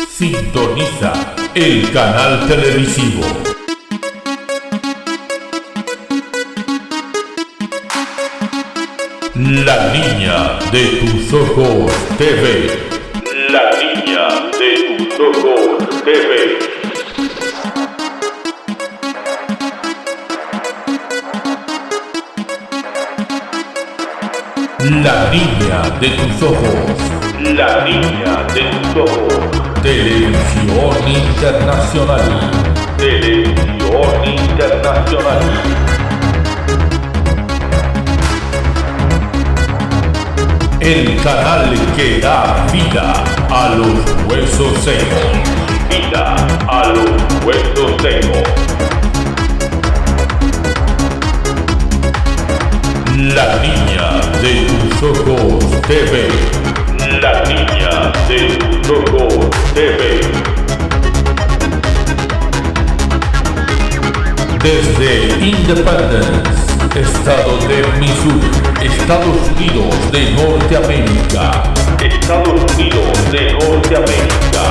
Sintoniza el canal televisivo La Niña de tus Ojos TV. La Niña de tus Ojos TV. La Niña de tus Ojos. La Niña de tus Ojos. Televisión Internacional. Televisión Internacional. El canal que da vida a los huesos secos. Vida a los huesos secos. La Niña de tus Ojos TV. La Niña de tus Ojos TV. Desde Independence, estado de Missouri, Estados Unidos de Norteamérica. Estados Unidos de Norteamérica.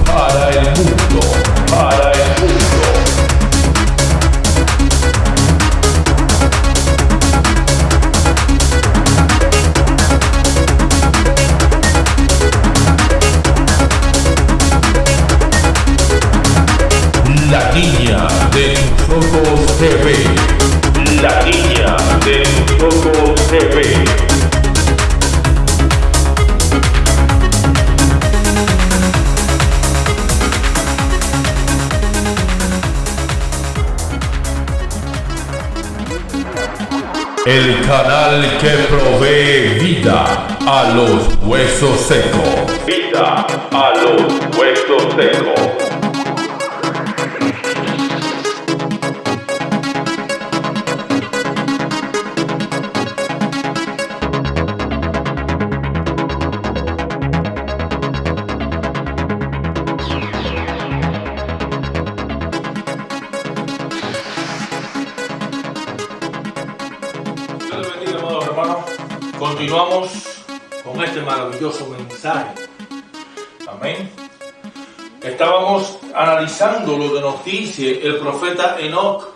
Para el mundo. Para el mundo. La Niña de tus Ojos TV. La Niña de tus Ojos TV. El canal que provee vida a los huesos secos. Vida a los huesos secos. Continuamos con este maravilloso mensaje. Amén. Estábamos analizando lo que nos dice el profeta Enoc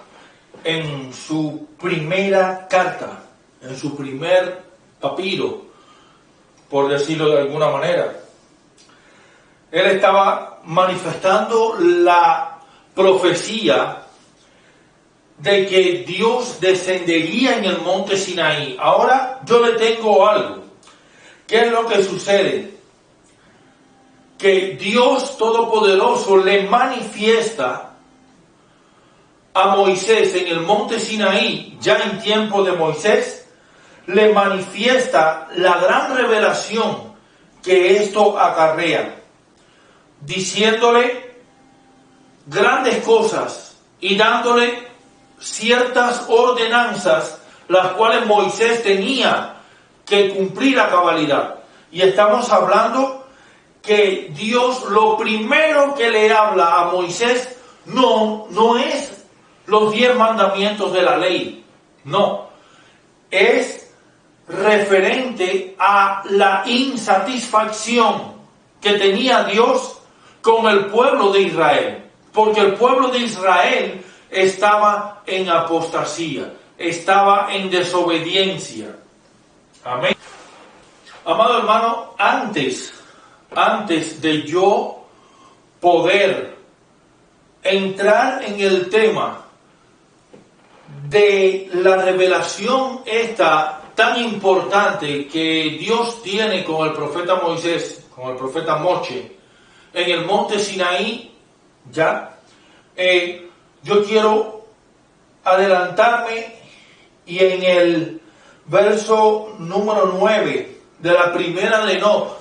en su primera carta, en su primer papiro, por decirlo de alguna manera. Él estaba manifestando la profecía de que Dios descendería en el monte Sinaí. Ahora yo le tengo algo. ¿Qué es lo que sucede? Que Dios Todopoderoso le manifiesta a Moisés en el monte Sinaí, ya en tiempo de Moisés, le manifiesta la gran revelación que esto acarrea, diciéndole grandes cosas y dándole ciertas ordenanzas las cuales Moisés tenía que cumplir a cabalidad. Y estamos hablando que Dios lo primero que le habla a Moisés no es los 10 mandamientos de la ley, no, es referente a la insatisfacción que tenía Dios con el pueblo de Israel, porque el pueblo de Israel estaba en apostasía, estaba en desobediencia. Amén. Amado hermano, antes de yo poder entrar en el tema de la revelación esta tan importante que Dios tiene con el profeta Moisés, con el profeta Moche, en el monte Sinaí, yo quiero adelantarme y en el verso número 9 de la primera de Enoc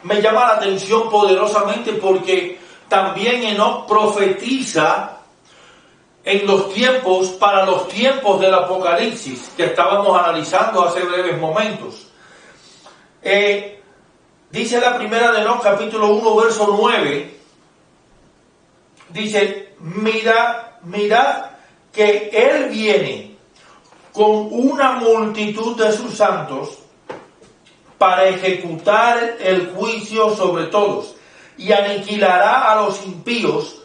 me llama la atención poderosamente, porque también Enoc profetiza en los tiempos, para los tiempos del Apocalipsis que estábamos analizando hace breves momentos. Dice la primera de Enoc, capítulo 1, verso 9, dice: mirad que Él viene con una multitud de sus santos para ejecutar el juicio sobre todos. y aniquilará a los impíos,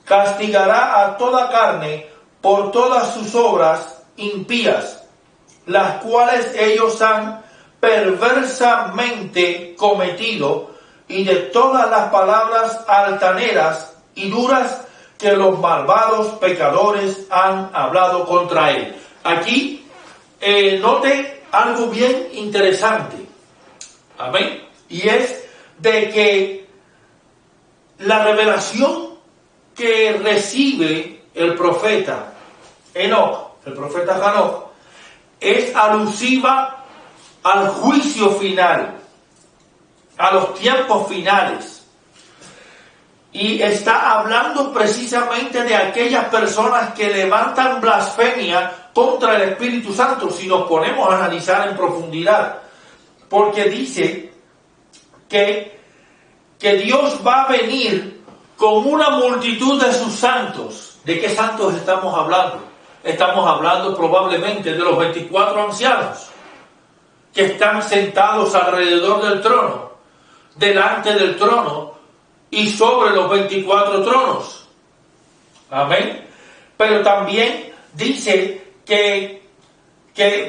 castigará a toda carne por todas sus obras impías, las cuales ellos han perversamente cometido, y de todas las palabras altaneras y duras que los malvados pecadores han hablado contra él. Aquí noten algo bien interesante. Amén. Y es de que la revelación que recibe el profeta Enoc, el profeta Hanoc, es alusiva al juicio final, a los tiempos finales. Y está hablando precisamente de aquellas personas que levantan blasfemia contra el Espíritu Santo, si nos ponemos a analizar en profundidad. Porque dice que Dios va a venir con una multitud de sus santos. ¿De qué santos estamos hablando? Estamos hablando probablemente de los 24 ancianos que están sentados alrededor del trono, delante del trono y sobre los 24 tronos. Amén. Pero también dice que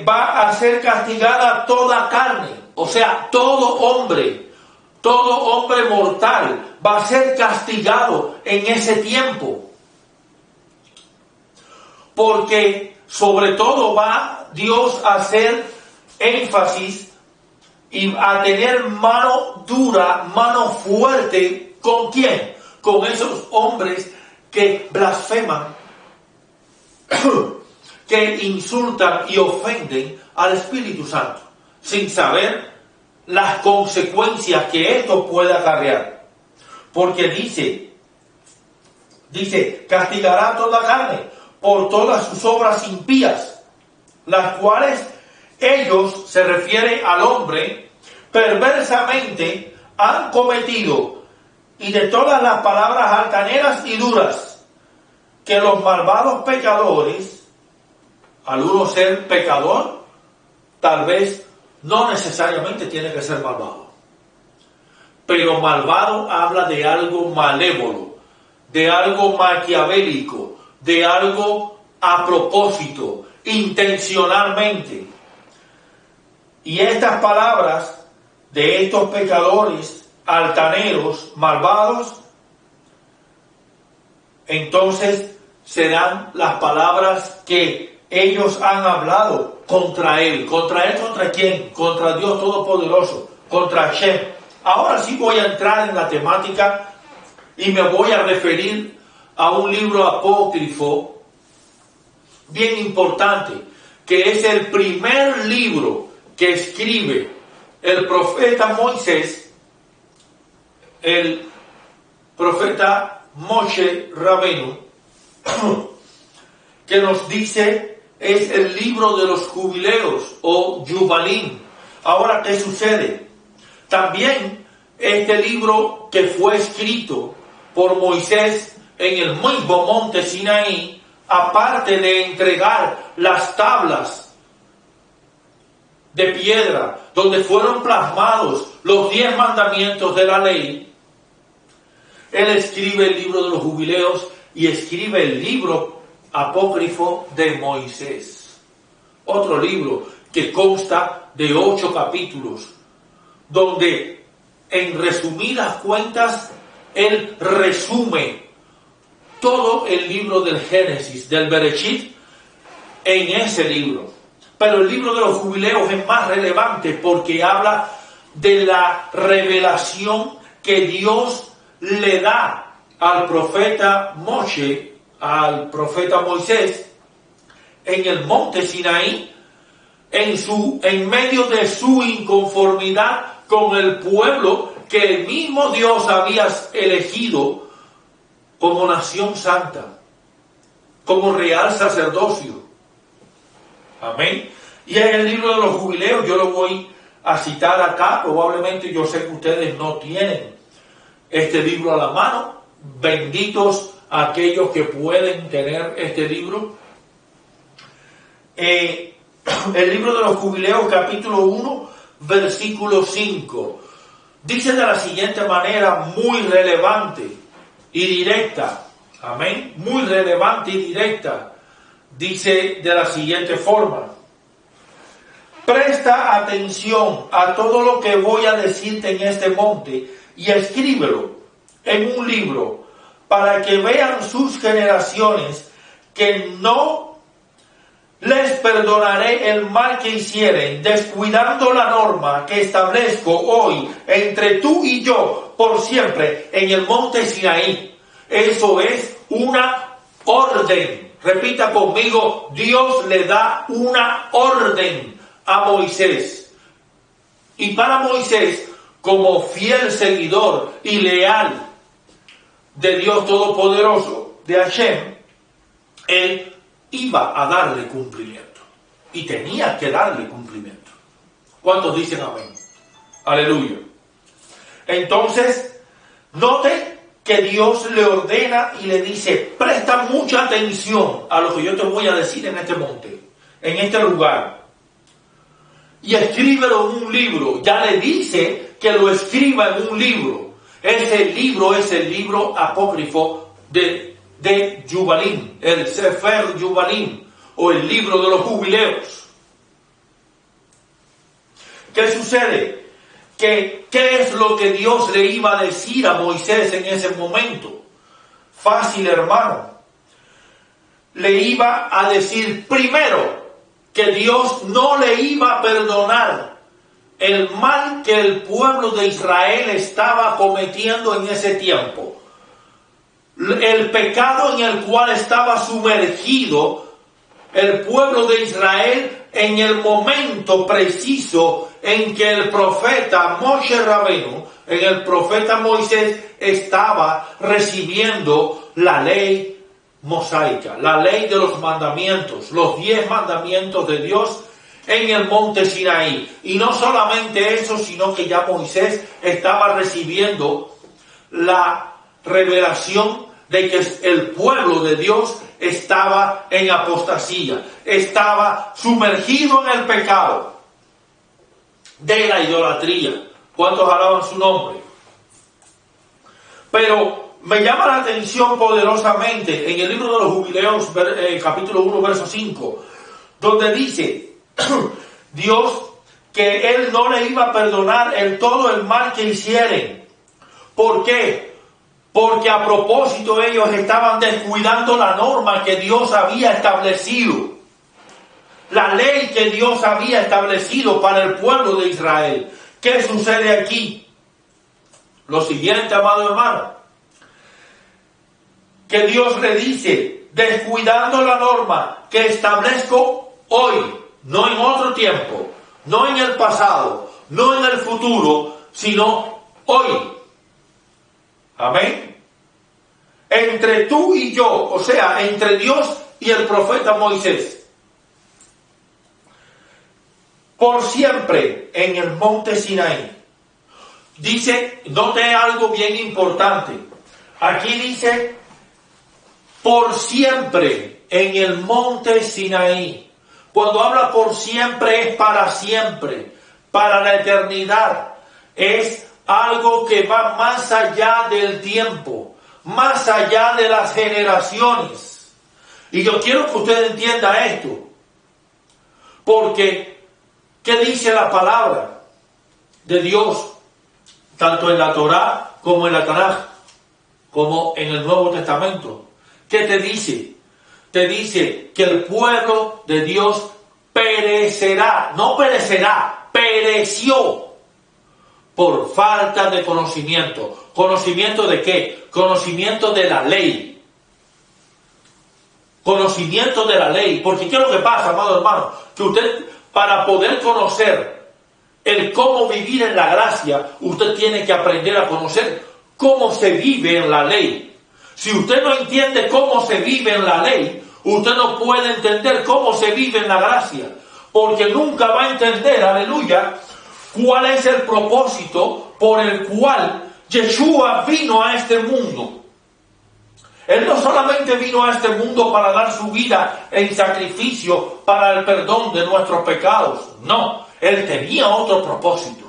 va a ser castigada toda carne, o sea, todo hombre mortal va a ser castigado en ese tiempo. Porque sobre todo va Dios a hacer énfasis y a tener mano dura, mano fuerte. ¿Con quién? Con esos hombres que blasfeman, que insultan y ofenden al Espíritu Santo, sin saber las consecuencias que esto puede acarrear. Porque dice, castigará toda carne por todas sus obras impías, las cuales ellos, se refiere al hombre, perversamente han cometido, y de todas las palabras altaneras y duras que los malvados pecadores, al uno ser pecador, tal vez no necesariamente tiene que ser malvado, pero malvado habla de algo malévolo, de algo maquiavélico, de algo a propósito, intencionalmente. Y estas palabras de estos pecadores altaneros, malvados, entonces serán las palabras que ellos han hablado contra él. ¿Contra él? ¿Contra quién? Contra Dios Todopoderoso, contra Hashem. Ahora sí voy a entrar en la temática y me voy a referir a un libro apócrifo bien importante, que es el primer libro que escribe el profeta Moisés, el profeta Moshe Rabenu, que nos dice es el libro de los jubileos o Yubalim. Ahora, ¿qué sucede? También este libro que fue escrito por Moisés en el mismo monte Sinaí, aparte de entregar las tablas de piedra donde fueron plasmados los 10 mandamientos de la ley, él escribe el libro de los jubileos y escribe el libro apócrifo de Moisés. Otro libro que consta de 8 capítulos, donde en resumidas cuentas él resume todo el libro del Génesis, del Bereshit, en ese libro. Pero el libro de los jubileos es más relevante porque habla de la revelación que Dios le da al profeta Moshe, al profeta Moisés, en el monte Sinaí, en medio de su inconformidad con el pueblo que el mismo Dios había elegido como nación santa, como real sacerdocio. Amén. Y en el libro de los jubileos, yo lo voy a citar acá, probablemente yo sé que ustedes no tienen este libro a la mano, benditos aquellos que pueden tener este libro. El libro de los jubileos, capítulo 1, versículo 5. dice de la siguiente manera, muy relevante y directa. Amén. Muy relevante y directa. Dice de la siguiente forma: presta atención a todo lo que voy a decirte en este monte y escríbelo en un libro para que vean sus generaciones que no les perdonaré el mal que hicieren, descuidando la norma que establezco hoy entre tú y yo por siempre en el monte Sinaí. Eso es una orden. Repita conmigo, Dios le da una orden a Moisés. Y para Moisés, como fiel seguidor y leal de Dios Todopoderoso, de Hashem, él iba a darle cumplimiento. Y tenía que darle cumplimiento. ¿Cuántos dicen amén? Aleluya. Entonces, note que Dios le ordena y le dice: presta mucha atención a lo que yo te voy a decir en este monte, en este lugar. Y escríbelo en un libro. Ya le dice que lo escriba en un libro. Ese libro es el libro apócrifo de Yubalim, el Sefer Yubalim, o el libro de los jubileos. ¿Qué sucede? ¿Qué es lo que Dios le iba a decir a Moisés en ese momento? Fácil, hermano. Le iba a decir primero que Dios no le iba a perdonar el mal que el pueblo de Israel estaba cometiendo en ese tiempo. El pecado en el cual estaba sumergido el pueblo de Israel en el momento preciso en que el profeta Moshe Rabenu, en el profeta Moisés, estaba recibiendo la ley mosaica, la ley de los mandamientos, los 10 mandamientos de Dios en el monte Sinaí. Y no solamente eso, sino que ya Moisés estaba recibiendo la revelación de que el pueblo de Dios estaba en apostasía, estaba sumergido en el pecado de la idolatría. ¿Cuántos alaban su nombre? Pero me llama la atención poderosamente en el libro de los Jubileos, capítulo 1, verso 5, donde dice Dios que Él no le iba a perdonar todo el mal que hicieren. ¿Por qué? Porque a propósito ellos estaban descuidando la norma que Dios había establecido. La ley que Dios había establecido para el pueblo de Israel. ¿Qué sucede aquí? Lo siguiente, amado hermano. Que Dios le dice, descuidando la norma que establezco hoy, no en otro tiempo, no en el pasado, no en el futuro, sino hoy. Amén. Entre tú y yo, o sea, entre Dios y el profeta Moisés. Por siempre en el monte Sinaí. Dice, note algo bien importante. Aquí dice, por siempre en el monte Sinaí. Cuando habla por siempre es para siempre, para la eternidad. Es algo que va más allá del tiempo, más allá de las generaciones. Y yo quiero que usted entienda esto. Porque, ¿qué dice la palabra de Dios? Tanto en la Torá como en la Tanaj, como en el Nuevo Testamento. ¿Qué te dice? Te dice que el pueblo de Dios perecerá, no perecerá, pereció por falta de conocimiento. ¿Conocimiento de qué? Conocimiento de la ley. Conocimiento de la ley. Porque ¿qué es lo que pasa, amado hermano? Que usted, para poder conocer el cómo vivir en la gracia, usted tiene que aprender a conocer cómo se vive en la ley. Si usted no entiende cómo se vive en la ley, usted no puede entender cómo se vive en la gracia. Porque nunca va a entender, aleluya, cuál es el propósito por el cual Yeshua vino a este mundo. Él no solamente vino a este mundo para dar su vida en sacrificio para el perdón de nuestros pecados. No, Él tenía otro propósito.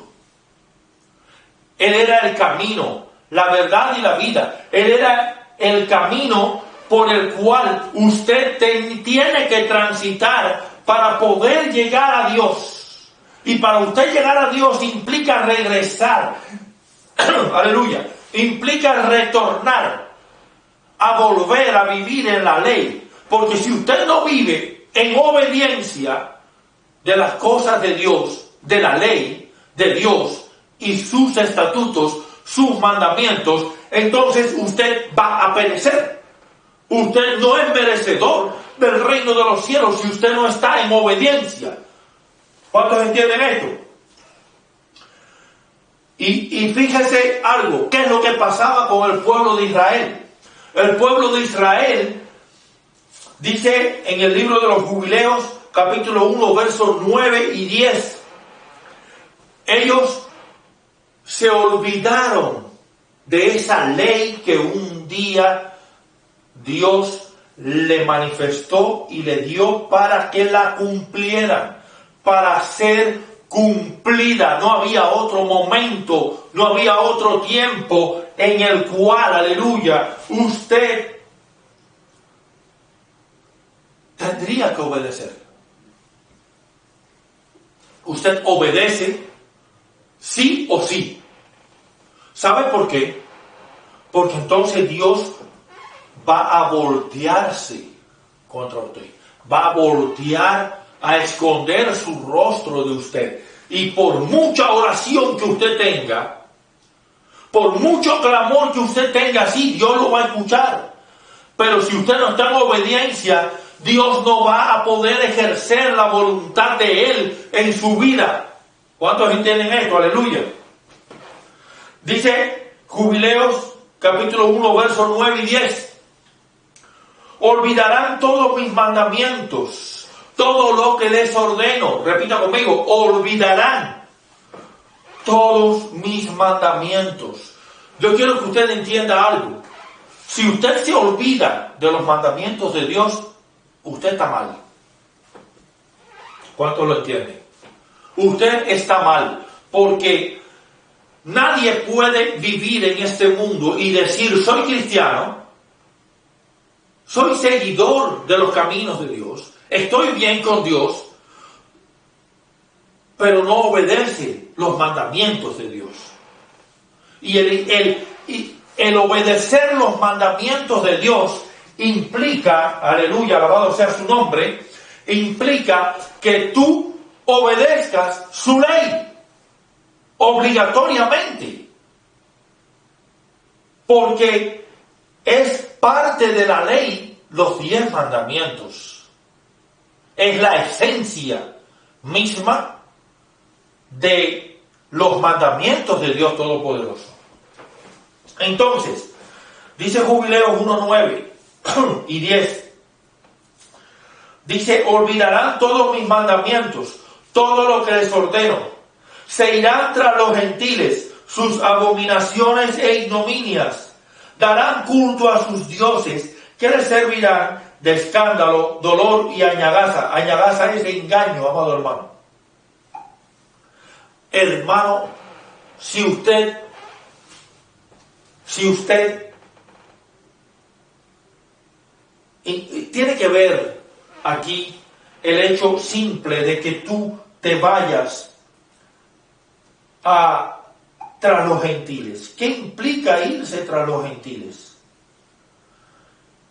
Él era el camino, la verdad y la vida. Él era el camino por el cual usted tiene que transitar para poder llegar a Dios. Y para usted llegar a Dios implica regresar. Aleluya. Implica retornar a volver a vivir en la ley. Porque si usted no vive en obediencia de las cosas de Dios, de la ley de Dios y sus estatutos, sus mandamientos, entonces usted va a perecer. Usted no es merecedor del reino de los cielos si usted no está en obediencia. ¿Cuántos entienden esto? Y fíjese algo, ¿qué es lo que pasaba con el pueblo de Israel? El pueblo de Israel, dice en el libro de los Jubileos, capítulo 1, versos 9 y 10, ellos se olvidaron de esa ley que un día Dios le manifestó y le dio para que la cumplieran, para ser cumplida. No había otro momento, no había otro tiempo en el cual, aleluya, usted tendría que obedecer. Usted obedece sí o sí. ¿Sabe por qué? Porque entonces Dios va a voltearse contra usted. Va a voltear a esconder su rostro de usted. Y por mucha oración que usted tenga, por mucho clamor que usted tenga, sí, Dios lo va a escuchar. Pero si usted no está en obediencia, Dios no va a poder ejercer la voluntad de Él en su vida. ¿Cuántos entienden esto? Aleluya. Dice Jubileos, capítulo 1, versos 9 y 10. Olvidarán todos mis mandamientos, todo lo que les ordeno. Repita conmigo, olvidarán todos mis mandamientos. Yo quiero que usted entienda algo. Si usted se olvida de los mandamientos de Dios, usted está mal. ¿Cuántos lo entienden? Usted está mal, porque nadie puede vivir en este mundo y decir, soy cristiano, soy seguidor de los caminos de Dios, estoy bien con Dios, pero no obedece los mandamientos de Dios. Y el obedecer los mandamientos de Dios implica, aleluya, alabado sea su nombre, implica que tú obedezcas su ley obligatoriamente, porque es parte de la ley los 10 mandamientos. Es la esencia misma de los mandamientos de Dios Todopoderoso. Entonces, dice Jubileos 1:9 y 10. Dice, olvidarán todos mis mandamientos, todo lo que les ordeno. Se irán tras los gentiles, sus abominaciones e ignominias. Darán culto a sus dioses, que les servirán de escándalo, dolor y añagaza. Añagaza es engaño, amado hermano. Hermano, si usted tiene que ver aquí el hecho simple de que tú te vayas tras los gentiles. ¿Qué implica irse tras los gentiles?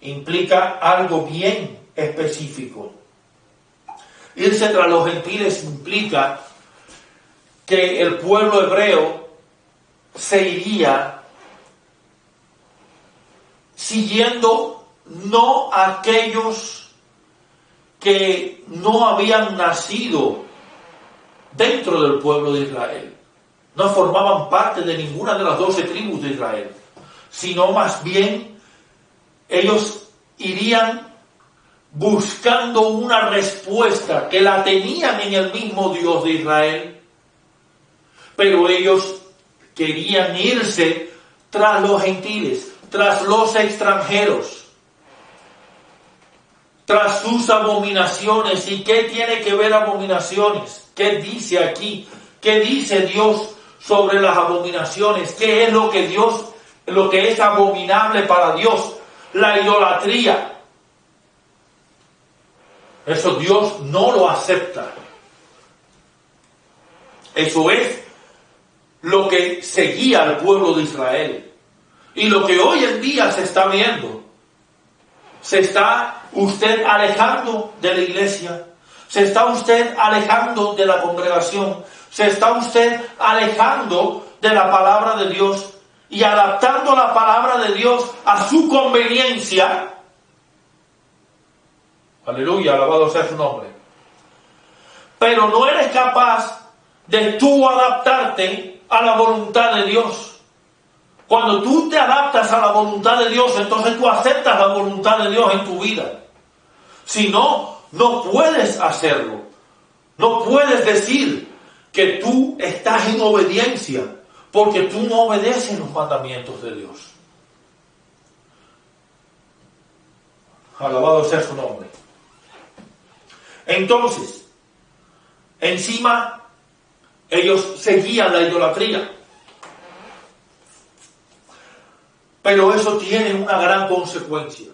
Implica algo bien específico. Irse tras los gentiles implica que el pueblo hebreo se iría siguiendo no aquellos que no habían nacido dentro del pueblo de Israel, no formaban parte de ninguna de las 12 tribus de Israel, sino más bien ellos irían buscando una respuesta que la tenían en el mismo Dios de Israel, pero ellos querían irse tras los gentiles, tras los extranjeros, tras sus abominaciones. ¿Y qué tiene que ver abominaciones? ¿Qué dice aquí? ¿Qué dice Dios sobre las abominaciones. ¿Qué es lo que es abominable para Dios? La idolatría. Eso Dios no lo acepta. Eso es lo que seguía al pueblo de Israel. Y lo que hoy en día se está viendo. Se está usted alejando de la iglesia. Se está usted alejando de la congregación. Se está usted alejando de la palabra de Dios y adaptando la palabra de Dios a su conveniencia. Aleluya, alabado sea su nombre. Pero no eres capaz de tú adaptarte a la voluntad de Dios. Cuando tú te adaptas a la voluntad de Dios, entonces tú aceptas la voluntad de Dios en tu vida. Si no, no puedes hacerlo. No puedes decir que tú estás en obediencia, porque tú no obedeces los mandamientos de Dios. Alabado sea su nombre. Entonces, encima, ellos seguían la idolatría. Pero eso tiene una gran consecuencia.